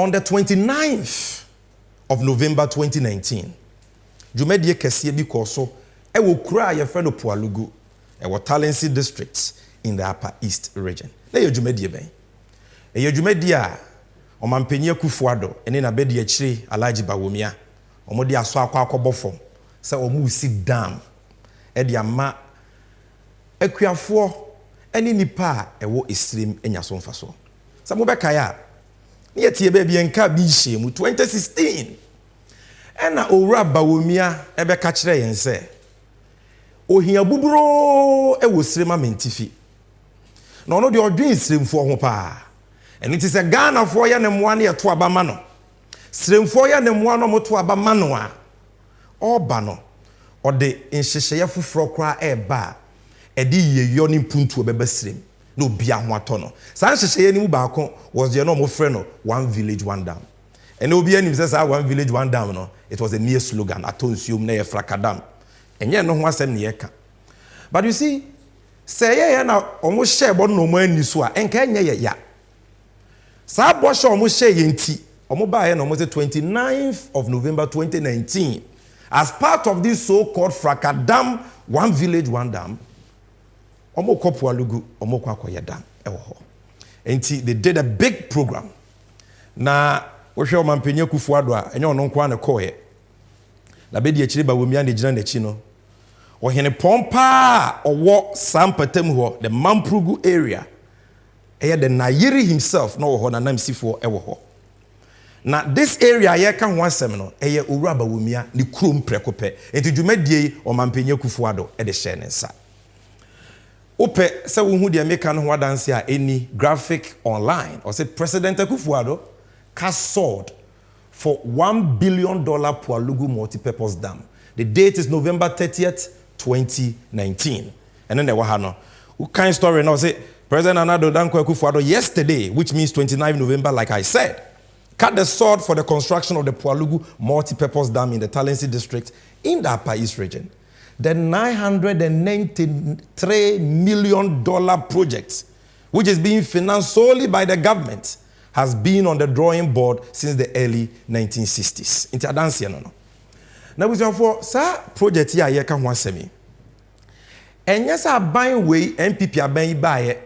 On the 29th of November 2019, Jumedie Kesie bi koso e wo kura ye friend Pwalugu e wo Talensi district in the Upper East region. Na ye Jumedie ben. E ye Jumedie a Omampenye Kufuado ene na bedi akire Alhaji Bawumia. Omode aso akwa fom se omu si dam e de ama akuafo ene nipa e wo esrem enyaso mfaso. Sa mo bekaya ne tie ba bi enka bi hye mu 2016 ena owura Bawumia ebe ka kire yen se ohia buburo e wo srema mentifi na ono de odwen sremfo ho pa eni ti se Ghana fo ya ne moa ne to aba ma no sremfo ya ne moa no moto aba ma no a oba no ode nhyehyeye foforo kra e ba e di yeyo ni puntu obeba srem no bia ho ato no san hyehyeye ni mu ba ko was the no mo frɛ no one village one dam and obi anim say one village one dam no it was a near slogan atonsuom na ye frakadam enye no ho asɛm ne ye ka but you see say ye na omo hye bo no mo ani so a enka enye ye ya sa bo hye omo hye ye nti omo ba ye no mo say 29th of November 2019 as part of this so-called frakadam one village one dam omo ko Pwalugu omo ko akoye dam ewo ho enti they did a big program na wo hwe Omampenye Kufuado a enye ono nko an koye na bedi akire Bawumia ne gina na chi no ohene pompa owo sampatam ho the Pwalugu area eye the Nayiri himself no ho na namsifo ewo ho na this area ye ka ho asem no eye owura Bawumia ne krom prekope enti dwumadie Omampenye Kufuado e de hye ne nsa ope se wo hu de meka no ho adanse a any graphic online or say President Kufuado has sold for $1 billion Pwalugu multi-purpose dam. The date is November 30th, 2019. And then there was no kind story now say President Anado Dankwa Kufuado yesterday, which means 29 November, like I said, cut the sword for the construction of the Pwalugu multi-purpose dam in the Talensi district in the Upper East region. The $993 million project, which is being financed solely by the government, has been on the drawing board since the early 1960s. Inti adansi no. Now we say for sa project here ye ka ho asemi. Enye sa ban we MPP aban baaye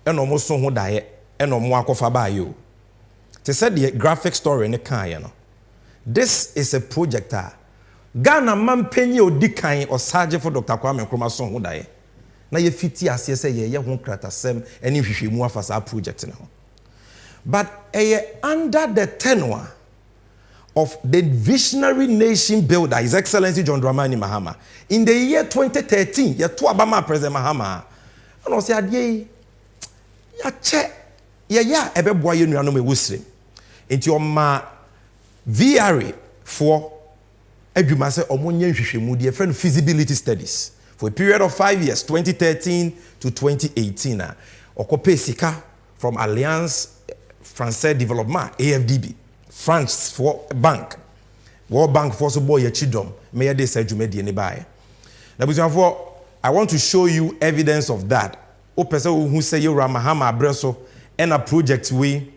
e no mo so ho dae e no mo akofa baaye o. Te said the graphic story ne kan ye no. This is a project Ghana mampenye odi kan o Sergeant for Dr. Kwame Nkrumah so ho dae. Na ye fiti ase se ye ho kratasem eni hwehwemu afa sa project ne ho. But under the tenure of the visionary nation builder, His Excellency John Dramani Mahama, in the year 2013, ye to Obama President Mahama, and I said, ye, ya che, ya, ebe boy you no me wusrim. Into your ma VRA for eduma se omonye hwehwemu de friend feasibility studies for a period of 5 years, 2013 to 2018. Okope sika from Alliance Français Développement, AFDB, France for Bank, World Bank for so boy chidom, may they say Jumedie ne buy. Now, I want to show you evidence of that. O person who say you Ramahama Abreso and a project we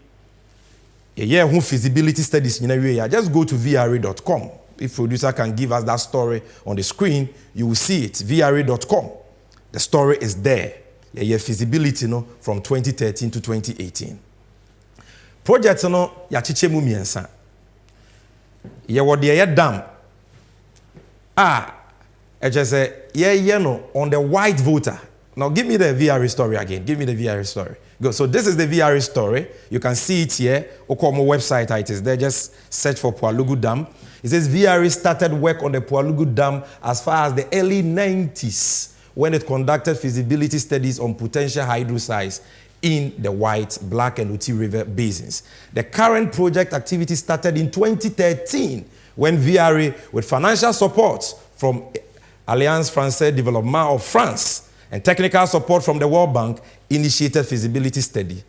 who feasibility studies in a way. Just go to VRA.com. If producer can give us that story on the screen, you will see it. VRA.com. The story is there. Feasibility no from 2013 to 2018. Project no ya chiche mu miensa. Ye wode ye dam. I just say ye no on the white voter. Now give me the VRA story again. Give me the VRA story. Go. So this is the VRA story. You can see it here. Okomo website it is there. Just search for Pwalugu Dam. It says VRA started work on the Pwalugu Dam as far as the early 90s when it conducted feasibility studies on potential hydro sites in the White, Black, and Uti River basins. The current project activity started in 2013 when VRA, with financial support from Alliance Français Développement of France and technical support from the World Bank, initiated feasibility study,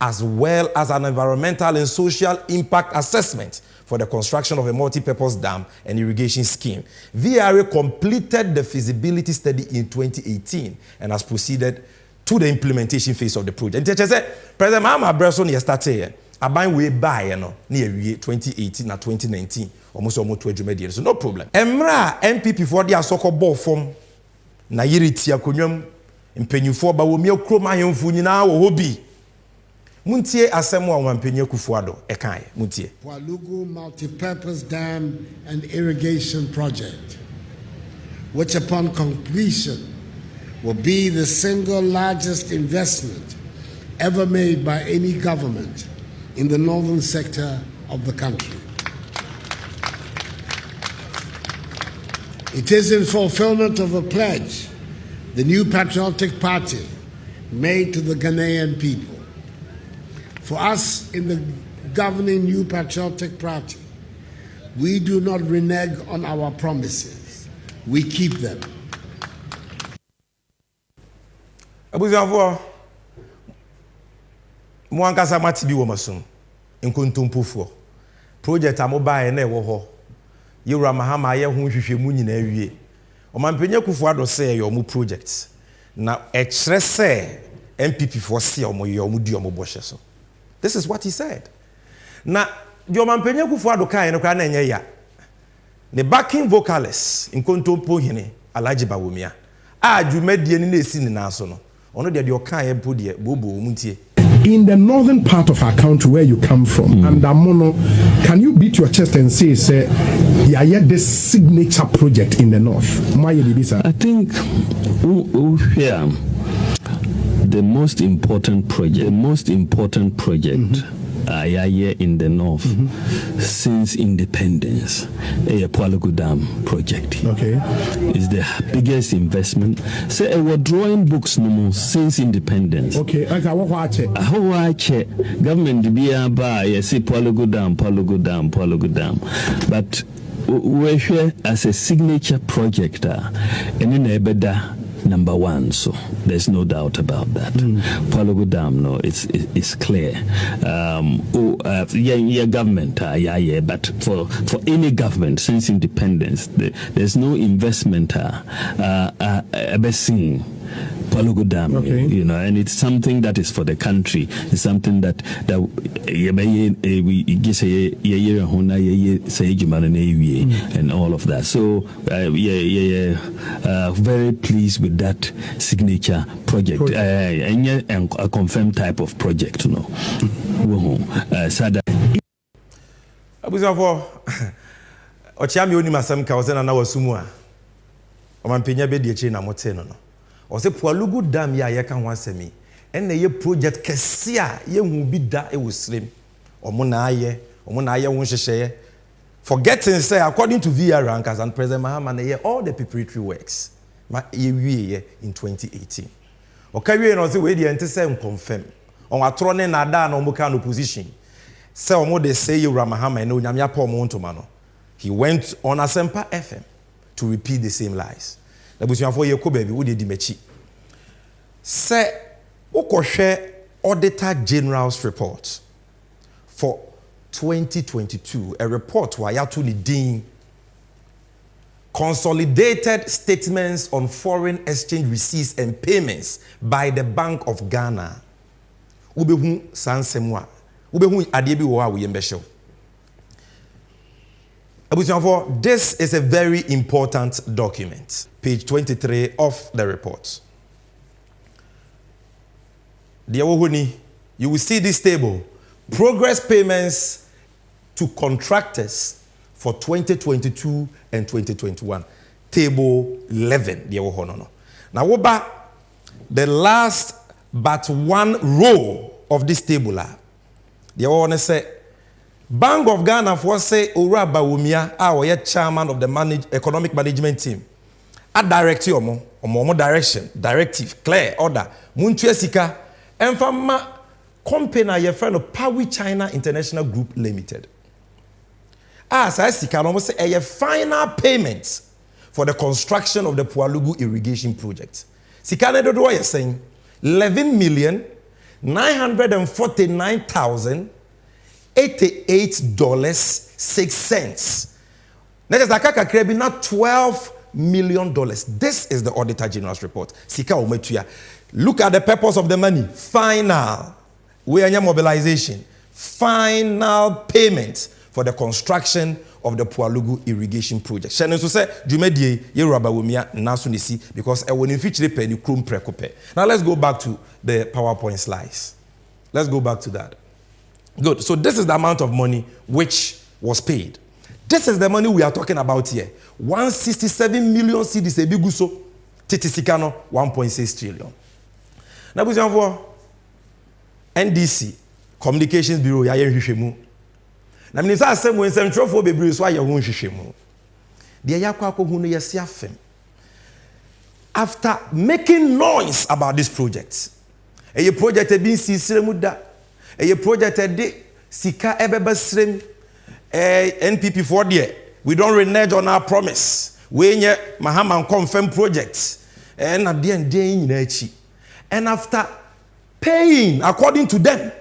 as well as an environmental and social impact assessment for the construction of a multi-purpose dam and irrigation scheme. VRA completed the feasibility study in 2018 and has proceeded to the implementation phase of the project. President Mahama Abreso started here. aban we buy no na ewie 2018 na 2019 almost to adwumadi so no problem emra MPP for the asoko ball form na yiriti akonwam mpanyufo Bawumia krom ahemfu nyina wo hobi muntie asem wa mpanya kufuado ekan muntie Pwalugu multi-purpose dam and irrigation project, which upon completion will be the single largest investment ever made by any government in the northern sector of the country. It is in fulfillment of a pledge the new patriotic party made to the Ghanaian people. For us in the governing new patriotic party, we do not renege on our promises. We keep them. Abuzafo Mwankasa matibi wo masum nkontompofuo project amobae na ewo ho yewura mahama ye ho hwehwemu nyina awie omampenya kufuado se ye omu project na ekire se MPP for se omo ye omu di omo bohye so. This is what he said. Na di omampenya kufuado kan ne kwa na enye ya the backing vocalist nkontompo hene Alhaji Bawumia adwumadie ni na esi ni na so no ono de okan ye mpo de bobo omuntie. In the northern part of our country where you come from, and Amono, can you beat your chest and say, yeah, this signature project in the north? I think the most important project in the north since independence, Pwalugu Dam project. Okay. Is the biggest investment. Say we're drawing books no more since independence. Okay, what watch it? Government be by say Pwalugu Dam. But we're here as a signature project and in Ebeda number one, so there's no doubt about that. Pwalugu Dam, no, it's clear. Government, but for any government since independence, there's no investment ever seen. Pwalugu Dam, you know, and it's something that is for the country. It's something that and all of that. So very pleased with that signature project. And a confirmed type of project, you know. Abuzafo ochiami oni masam ka ose na wasumu a omampenya be die chi na mote no. Ose Pwalugu Dam ya ye ka ho asemi enne ye project kese a ye hu bi da e wosrem omo na aye wo hyehyeye forgetting say according to VR rankers and President Mahama na ye all the preparatory works ma ye wie in 2018 okawie no say we dey ente say confirm on atro ne na da na omo ka no position say omo dey say you Mahama na onyame apa omo ntoma no he went on Asempa FM to repeat the same lies. The busuafo ye ko baby wo dey di machi say ukohwe Auditor General's report for 2022, a report where yatu ni din consolidated statements on foreign exchange receipts and payments by the Bank of Ghana. Ubehu sansemwa. Ubehu adebi wo a wo yembehyew. This is a very important document. Page 23 of the report. You will see this table. Progress payments to contractors for 2022 and 2021. Table 11. Now, the last but one row of this table. They want to say, Bank of Ghana for say Ora Bawumia, our chairman of the economic management team. A directive omo directive, clear order. Muntua sika enfama company ye friend of Power China International Group Limited. Sa sika no say a final payment for the construction of the Pwalugu Irrigation project. Sika ne dodo ye saying $11,949,088.06. That is akaka krebi na $12 million. This is the Auditor General's report. Sika ometuya. Look at the purpose of the money. Final. We are mobilization. final payment for the construction of the Pwalugu Irrigation project. Shane so say Jumedie Yeru Bawumia naso nisi because when you feature pe ni krom prekope. Now let's go back to the PowerPoint slides. Let's go back to that. Good. So this is the amount of money which was paid. This is the money we are talking about here. 167 million cedis ebiguso titisikano 1.6 trillion. Now we for NDC Communications Bureau ya yehwehwemu. Na minisa asem when centrofo bebre so aye ho hwehwemu. De yakwa akohu no yesi afem. After making noise about this project. A project e bin sisiremu da. A project e de sika ebeba sirem NPP for there. We don't renege on our promise. We nye Mahama confirm projects. And at the end day and after paying according to them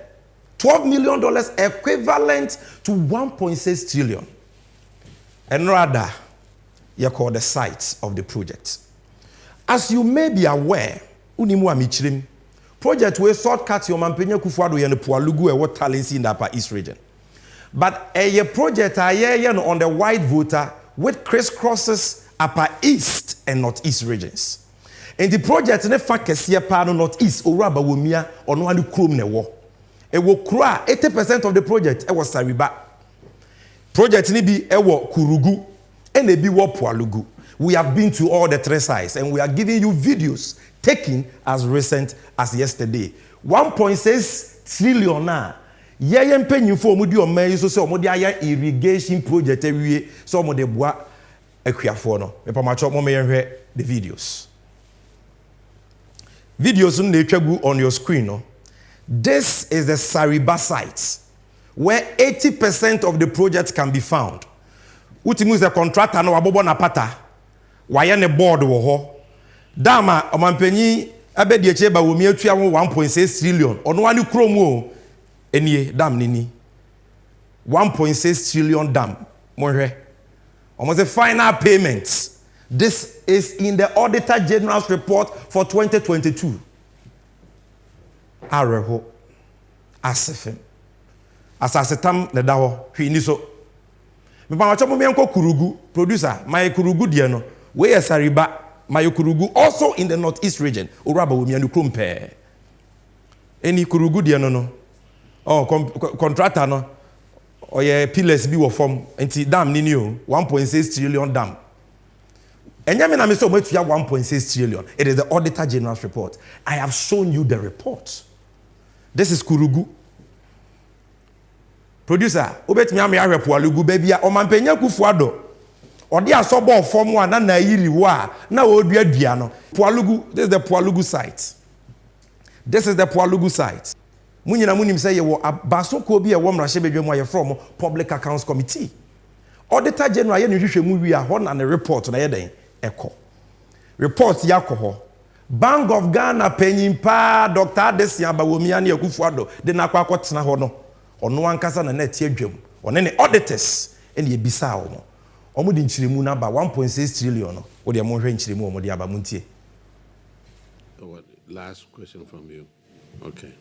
$12 million equivalent to 1.6 trillion. And rather, you call the sites of the project. As you may be aware, Unimu Amichirim, project where shortcuts your Mampenya Kufuado and the Pwalugu and what talents in the Upper East region. But a project on the white voter which crisscrosses Upper East and Northeast regions. And the project in the fact Northeast or Bawumia or no one chrome ne wo. It will cry 80% of the project it was Sariba. Project ni bi ewo Kurugu and be wo Pwalugu. We have been to all the three sides and we are giving you videos taken as recent as yesterday. 1.6 trillion na. Ye mpanyimfo omudi omai so se omudi aya irrigation project ewie so omode boa akuafo no. Me pamacho mo me yenhwe the videos. Videos on the on your screen. No? This is the Sariba site where 80% of the project can be found. Utimu is a contractor no abobo na pata. Waya ne board wo ho. Dama omampanyi abedi eche Bawumia tua 1.6 trillion. Ono wani krom o enie dam nini. 1.6 trillion dam. Monhwe. Almost the final payments. This is in the Auditor General's report for 2022. Areho, Asefem, Asasetam Nedaho, Hiniso. Me pamacho me anko Kurugu, producer, my Kurugu diano, where Sariba, my Kurugu, also in the Northeast region, Uraba Wumianu Krumpe. Any Kurugu diano no, oh, contractor no, or ye pillars be wo form, and dam ninio, 1.6 trillion dam. And you mean 1.6 trillion. It is the Auditor General's report. I have shown you the report. This is Kurugu. Producer, obet me ame ahwe Pwalugu baby o mampenya kufuado. Odi asobo form one na yiri wa na odua dua no. Pwalugu, this is the Pwalugu site. This is the Pwalugu site. Munyina munim say ye wo abasoko bi e wo mrahye bedwam aye from Public Accounts Committee. Auditor General ye nhwehwe mu wi a ho na ne report na ye den. Echo. Report yakoho. Bank of Ghana penyimpa Dr. Adesia Bawumia ne Akufuado de na kwa kwotena ho no. Ono ankasa na net adwam. One ne auditors ene ebisa wo. Omo de nchiremu na ba 1.6 trillion no. Wo de mo hwe nchiremu omo de aba muntie. Last question from you. Okay.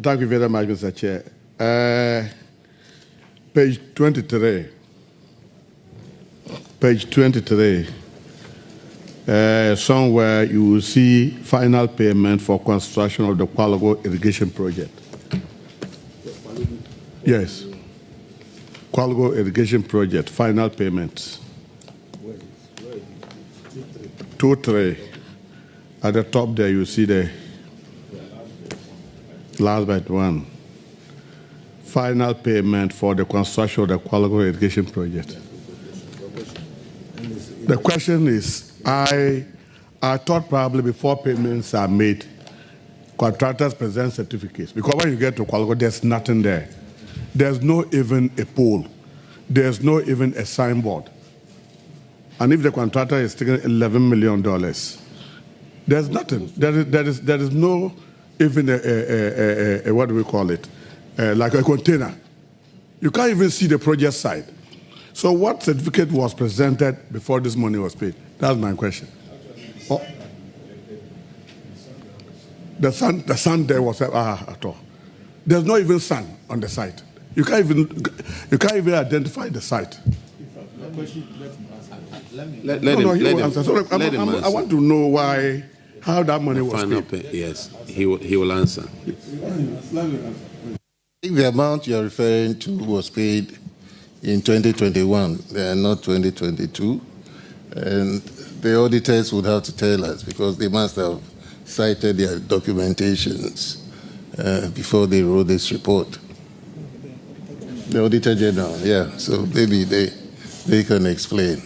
Thank you very much, Mr. Chair. Page 23. Page 23. Somewhere you will see final payment for construction of the Pwalugu Irrigation project. Yes. Pwalugu Irrigation project, final payment. 2-3. At the top there you see the last but one. Final payment for the construction of the Pwalugu Irrigation project. The question is, I thought probably before payments are made, contractors present certificates. Because when you get to Pwalugu, there's nothing there. There's no even a pole. There's no even a signboard. And if the contractor is taking $11 million, there's nothing. There is no even a what do we call it? Like a container. You can't even see the project site. So what certificate was presented before this money was paid? That's my question. Oh. The sun there was at all. There's not even sun on the site. You can't even identify the site. Let him answer. I want to know how that money was paid. Yes, he will answer. I think the amount you're referring to was paid in 2021, not 2022. And the auditors would have to tell us because they must have cited their documentations before they wrote this report. The Auditor General, yeah. So maybe they can explain.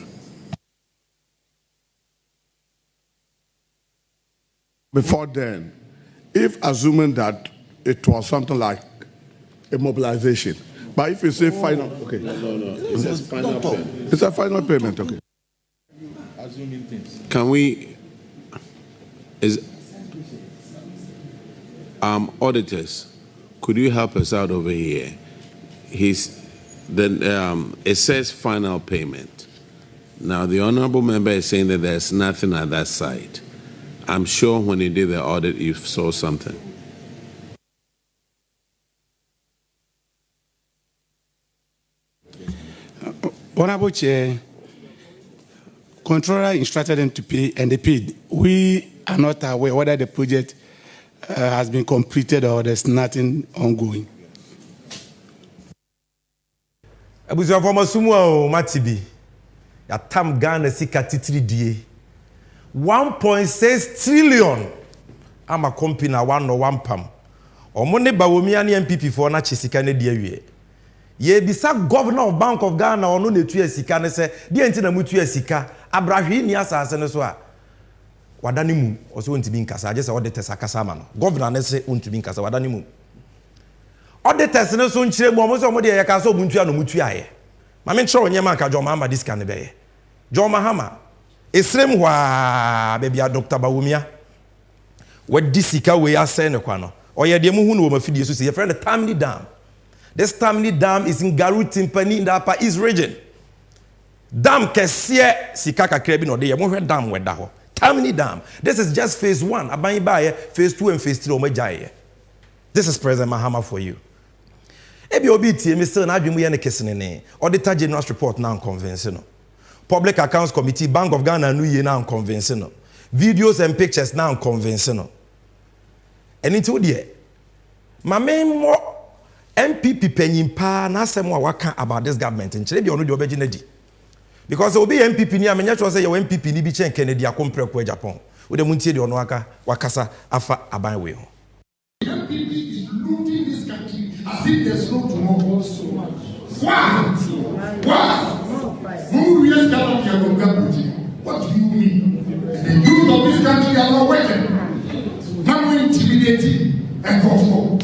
Before then, if assuming that it was something like a mobilization, but if you say final, okay. No. It says final payment. It's a final payment, okay. Can we, auditors, could you help us out over here? It says final payment. Now, the honorable member is saying that there's nothing at that site. I'm sure when you did the audit, you saw something. Honorable Chair, Controller instructed them to pay, and they paid. We are not aware whether the project has been completed or there's nothing ongoing. Abuja former sumo o matibi. Ya tam Ghana sika titiri die. 1.6 trillion. Ama company na one pam. Omo ne Bawumia ne MPP for na chisika ne die wie. Ye bisa governor of Bank of Ghana ono ne tu sika ne se die nti na mutu sika abrahwe ni asase ne so a wadani mu oso ntimi nkasa age se auditors akasa ma no governor ne se ntimi nkasa wadani mu auditors ne so nchire mu omo se omo de ye ka so omuntu ya no mutu aye ma me nchire onyema nka Joma Hama diska ne beye Joma Hama esrem hwa bebia Dr. Bawumia wadi sika we ase ne kwa no oye de mu hu no mafidie so se ye friend Tamini Dam. This Tamini Dam is in Garu Timpani in the Upper East region. Dam kesie sika kakra bi no de ye mo hwe dam weda ho. Tamini Dam. This is just phase 1. Aban ba ye phase 2 and phase 3 o majaye. This is President Mahama for you. Ebi obi tie me still na adwemu ye ne kesene ne. Auditor General's report na convince no. Public Accounts Committee Bank of Ghana no ye na convince no. Videos and pictures na convince no. And into there. Mame mo MPP penyimpa na asem wa waka about this government nchire bi ono de obegina di because obi MPP ni amenya cho say your MPP ni bi chen Kennedy akompre kwa Japan we de muntie de ono aka wakasa afa aban we ho. MPP is looting this country as if there's no tomorrow. Why? Who really stand up here on government? What do you mean? The youth of this country are not working. Now we're intimidating and control.